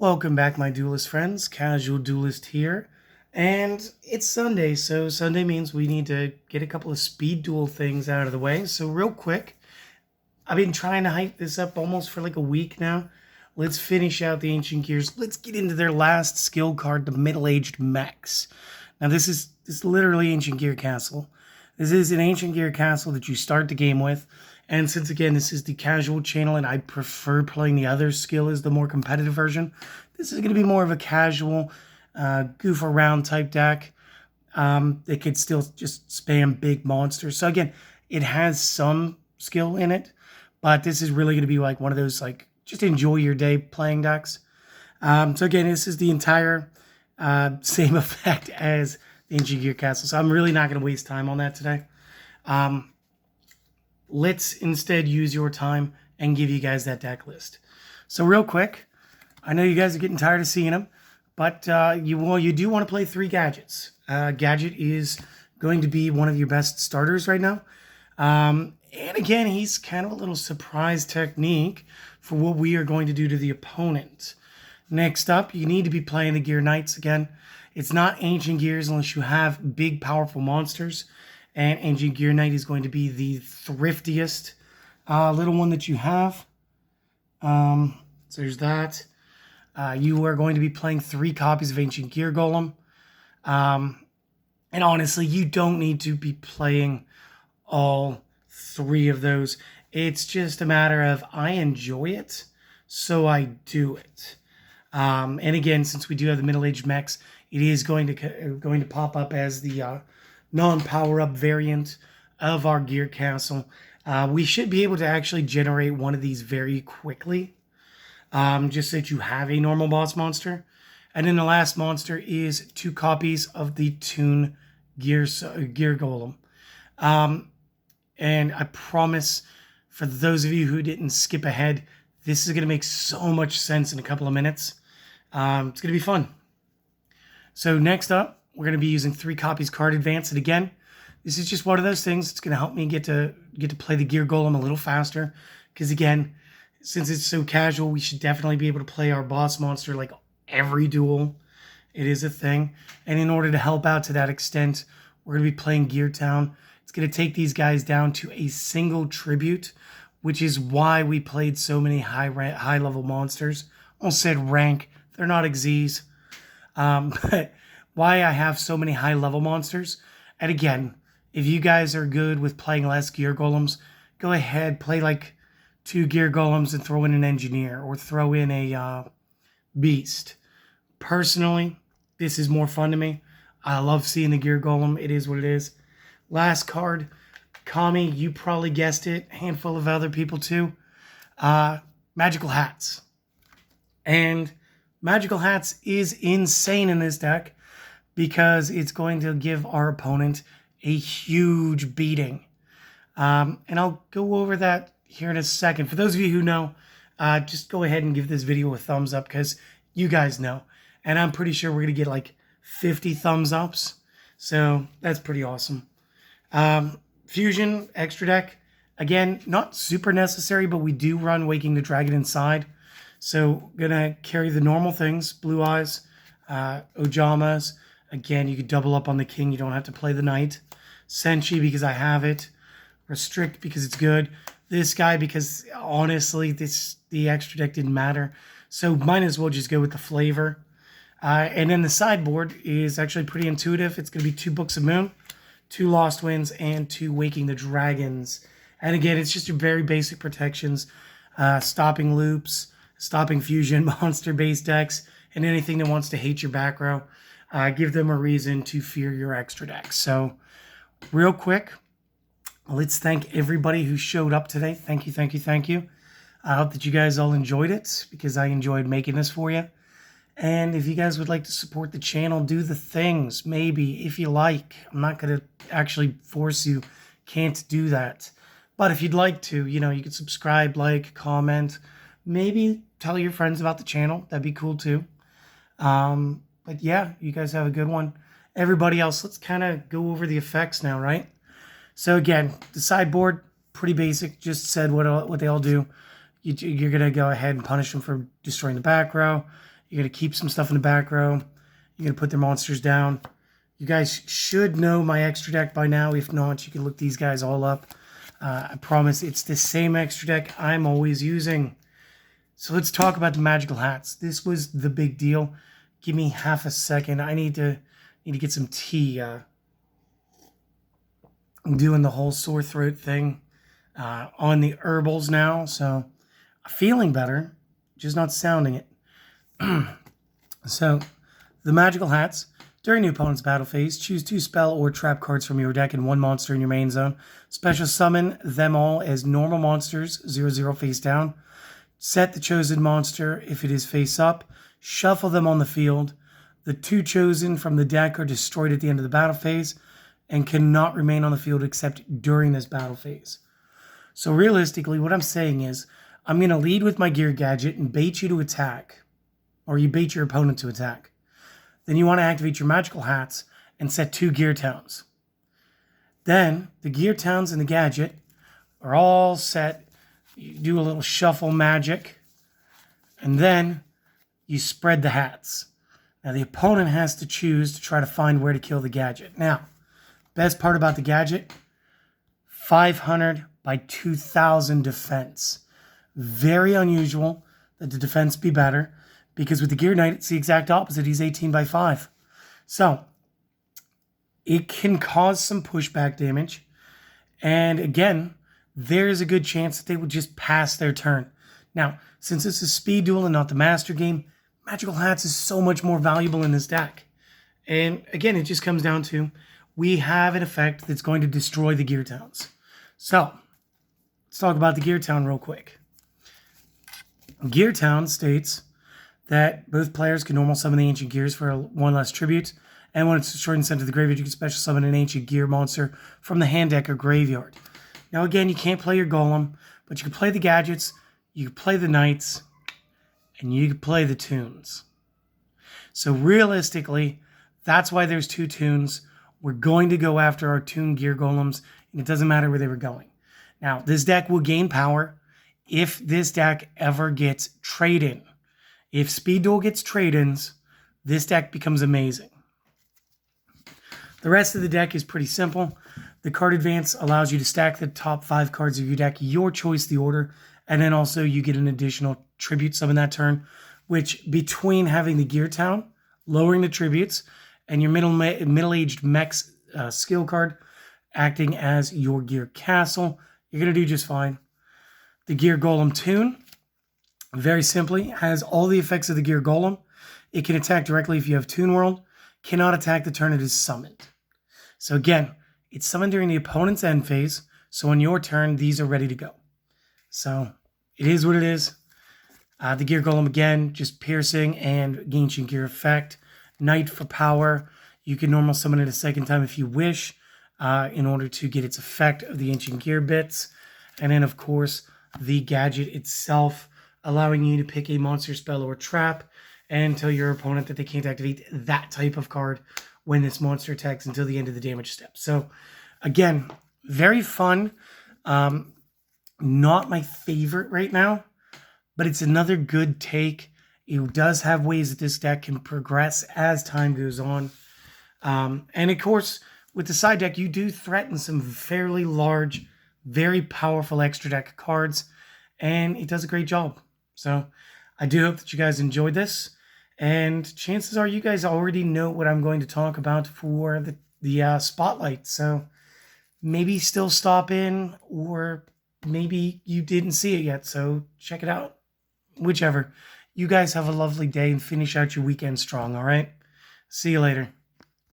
Welcome back, my duelist friends. Casual Duelist here. And it's Sunday, so Sunday means we need to get a couple of speed duel things out of the way. So real quick, I've been trying to hype this up almost for like a week now. Let's finish out the Ancient Gears. Let's get into their last skill card, the Middle-Aged Mechs. Now this is literally Ancient Gear Castle. This is an Ancient Gear Castle that you start the game with. And since, again, this is the casual channel and I prefer playing the other skill as the more competitive version, this is going to be more of a casual, goof around type deck. It could still just spam big monsters. So, again, it has some skill in it, but this is really going to be like one of those, like, just enjoy your day playing decks. So, again, this is the entire same effect as the Ancient Gear Castle. So, I'm really not going to waste time on that today. Let's instead use your time and give you guys that deck list. So real quick, I know you guys are getting tired of seeing them, but you do want to play 3 gadgets. Gadget is going to be one of your best starters right now. And again, he's kind of a little surprise technique for what we are going to do to the opponent. Next up, you need to be playing the Gear Knights again. It's not Ancient Gears unless you have big, powerful monsters. And Ancient Gear Knight is going to be the thriftiest little one that you have. So there's that. You are going to be playing 3 copies of Ancient Gear Golem. And honestly, you don't need to be playing all 3 of those. It's just a matter of I enjoy it, so I do it. And again, since we do have the middle-aged mechs, it is going to pop up as the non-power-up variant of our Gear Castle. We should be able to actually generate one of these very quickly, just so that you have a normal boss monster. And then the last monster is 2 copies of the Toon Gear Golem. And I promise, for those of you who didn't skip ahead, this is going to make so much sense in a couple of minutes. It's going to be fun. So next up, we're going to be using 3 copies card advance. And again, this is just one of those things that's going to help me get to play the Gear Golem a little faster. Because again, since it's so casual, we should definitely be able to play our boss monster like every duel. It is a thing. And in order to help out to that extent, we're going to be playing Gear Town. It's going to take these guys down to a single tribute, which is why we played so many high-level monsters. Almost said rank. They're not Xyz. But why I have so many high-level monsters. And again, if you guys are good with playing less Gear Golems, go ahead, play like 2 Gear Golems and throw in an Engineer or throw in a Beast. Personally, this is more fun to me. I love seeing the Gear Golem. It is what it is. Last card, Kami, you probably guessed it. A handful of other people too. Magical Hats. And Magical Hats is insane in this deck, because it's going to give our opponent a huge beating. And I'll go over that here in a second. For those of you who know, just go ahead and give this video a thumbs up, because you guys know. And I'm pretty sure we're going to get like 50 thumbs ups. So that's pretty awesome. Fusion, extra deck. Again, not super necessary, but we do run Waking the Dragon inside. So gonna carry the normal things, Blue Eyes, Ojamas. Again, you could double up on the king. You don't have to play the knight. Senshi, because I have it. Restrict, because it's good. This guy, because honestly, the extra deck didn't matter. So might as well just go with the flavor. And then the sideboard is actually pretty intuitive. It's going to be 2 Books of Moon, 2 Lost Winds, and 2 Waking the Dragons. And again, it's just your very basic protections. Stopping loops, stopping fusion, monster-based decks, and anything that wants to hate your back row. Give them a reason to fear your extra decks. So, real quick, let's thank everybody who showed up today. Thank you, thank you, thank you. I hope that you guys all enjoyed it, because I enjoyed making this for you. And if you guys would like to support the channel, do the things, maybe, if you like. I'm not going to actually force you. Can't do that. But if you'd like to, you can subscribe, like, comment, maybe tell your friends about the channel. That'd be cool too. But yeah, you guys have a good one. Everybody else, let's kind of go over the effects now, right? So again, the sideboard, pretty basic. Just said what they all do. You're going to go ahead and punish them for destroying the back row. You're going to keep some stuff in the back row. You're going to put their monsters down. You guys should know my extra deck by now. If not, you can look these guys all up. I promise it's the same extra deck I'm always using. So let's talk about the magical hats. This was the big deal. Give me half a second. I need to get some tea. I'm doing the whole sore throat thing on the herbals now, so I'm feeling better, just not sounding it. So, the magical hats. During the opponent's battle phase, choose 2 spell or trap cards from your deck and 1 monster in your main zone. Special summon them all as normal monsters, 0/0 face down. Set the chosen monster if it is face up. Shuffle them on the field. The 2 chosen from the deck are destroyed at the end of the battle phase and cannot remain on the field except during this battle phase. So realistically, what I'm saying is, I'm going to lead with my gear gadget and bait you to attack, or you bait your opponent to attack. Then you want to activate your magical hats and set 2 gear towns. Then the gear towns and the gadget are all set. You do a little shuffle magic, and then you spread the hats. Now the opponent has to choose to try to find where to kill the gadget. Now, best part about the gadget, 500 by 2000 defense. Very unusual that the defense be better, because with the Gear Knight, it's the exact opposite. He's 18 by 5. So, it can cause some pushback damage. And again, there's a good chance that they would just pass their turn. Now, since this is Speed Duel and not the Master Game, Magical Hats is so much more valuable in this deck. And again, it just comes down to, we have an effect that's going to destroy the Gear Towns. So, let's talk about the Gear Town real quick. Gear Town states that both players can normal summon the Ancient Gears for 1 less tribute, and when it's destroyed and sent to the graveyard, you can special summon an Ancient Gear monster from the hand deck or graveyard. Now again, you can't play your Golem, but you can play the gadgets, you can play the Knights, and you can play the tunes. So realistically, that's why there's 2 tunes. We're going to go after our Toon Gear Golems, and it doesn't matter where they were going. Now, this deck will gain power if this deck ever gets trade-in. If Speed Duel gets trade-ins, this deck becomes amazing. The rest of the deck is pretty simple. The card advance allows you to stack the top 5 cards of your deck, your choice, the order, and then also you get an additional tribute summon that turn, which between having the Gear Town, lowering the tributes, and your middle-aged Mechs skill card acting as your Gear Castle, you're going to do just fine. The Gear Golem Toon, very simply, has all the effects of the Gear Golem. It can attack directly if you have Toon World, cannot attack the turn it is summoned. So again, it's summoned during the opponent's end phase, so on your turn, these are ready to go. So it is what it is. The Gear Golem, again, just piercing and Ancient Gear effect. Knight for power. You can normal summon it a second time if you wish, in order to get its effect of the Ancient Gear bits. And then, of course, the gadget itself, allowing you to pick a monster, spell, or trap and tell your opponent that they can't activate that type of card when this monster attacks until the end of the damage step. So, again, very fun. Not my favorite right now, but it's another good take. It does have ways that this deck can progress as time goes on. And, of course, with the side deck, you do threaten some fairly large, very powerful extra deck cards, and it does a great job. So I do hope that you guys enjoyed this, and chances are you guys already know what I'm going to talk about for the spotlight. So maybe still stop in, or maybe you didn't see it yet, so check it out. Whichever. You guys have a lovely day and finish out your weekend strong, all right? See you later.